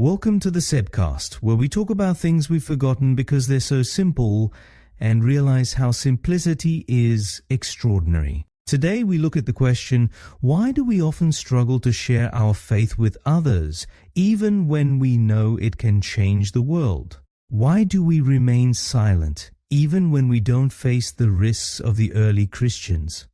Welcome to the Sebcast, where we talk about things we've forgotten because they're so simple and realize how simplicity is extraordinary. Today we look at the question, why do we often struggle to share our faith with others, even when we know it can change the world? Why do we remain silent, even when we don't face the risks of the early Christians?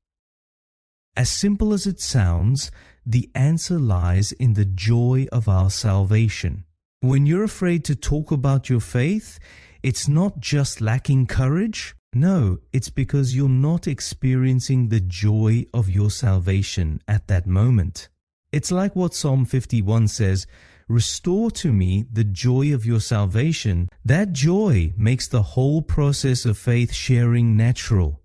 As simple as it sounds, the answer lies in the joy of our salvation. When you're afraid to talk about your faith, it's not just lacking courage. No, it's because you're not experiencing the joy of your salvation at that moment. It's like what Psalm 51 says, "Restore to me the joy of your salvation." That joy makes the whole process of faith sharing natural.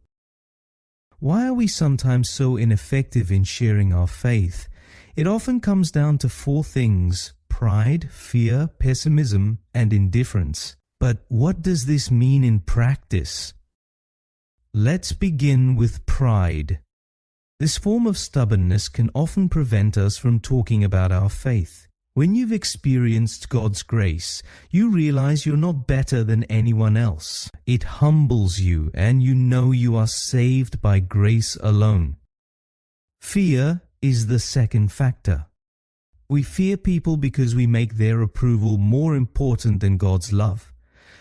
Why are we sometimes so ineffective in sharing our faith? It often comes down to four things: pride, fear, pessimism, and indifference. But what does this mean in practice? Let's begin with pride. This form of stubbornness can often prevent us from talking about our faith. When you've experienced God's grace, you realize you're not better than anyone else. It humbles you, and you know you are saved by grace alone. Fear is the second factor. We fear people because we make their approval more important than God's love.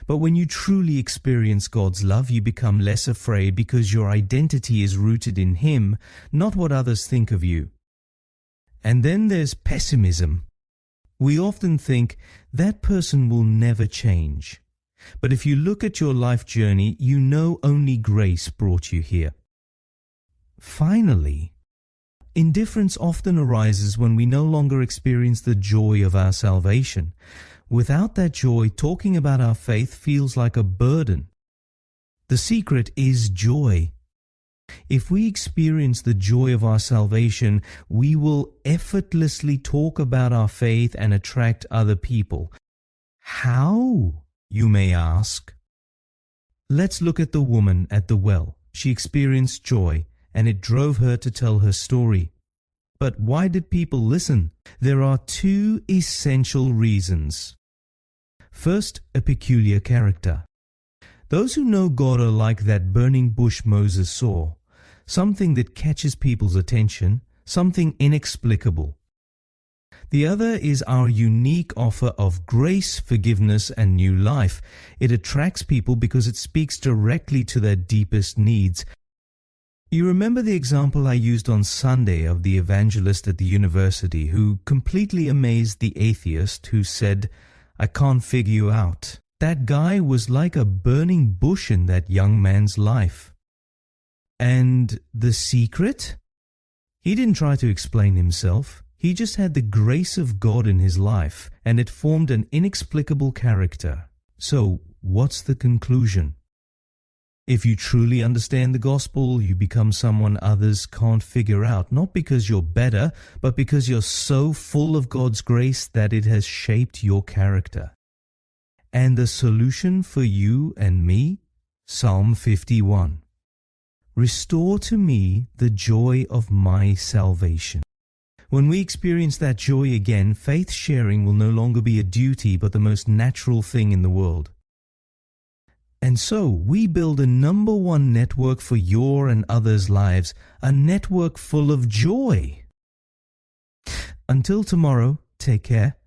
But when you truly experience God's love, you become less afraid because your identity is rooted in Him, not what others think of you. And then there's pessimism. We often think that person will never change. But if you look at your life journey, you know only grace brought you here. Finally, indifference often arises when we no longer experience the joy of our salvation. Without that joy, talking about our faith feels like a burden. The secret is joy. If we experience the joy of our salvation, we will effortlessly talk about our faith and attract other people. How, you may ask? Let's look at the woman at the well. She experienced joy, and it drove her to tell her story. But why did people listen? There are two essential reasons. First, a peculiar character. Those who know God are like that burning bush Moses saw, something that catches people's attention, something inexplicable. The other is our unique offer of grace, forgiveness, and new life. It attracts people because it speaks directly to their deepest needs. You remember the example I used on Sunday of the evangelist at the university who completely amazed the atheist who said, "I can't figure you out." That guy was like a burning bush in that young man's life. And the secret? He didn't try to explain himself. He just had the grace of God in his life, and it formed an inexplicable character. So, what's the conclusion? If you truly understand the gospel, you become someone others can't figure out, not because you're better, but because you're so full of God's grace that it has shaped your character. And the solution for you and me? Psalm 51. Restore to me the joy of my salvation. When we experience that joy again, faith sharing will no longer be a duty, but the most natural thing in the world. And so, we build a number one network for your and others' lives, a network full of joy. Until tomorrow, take care.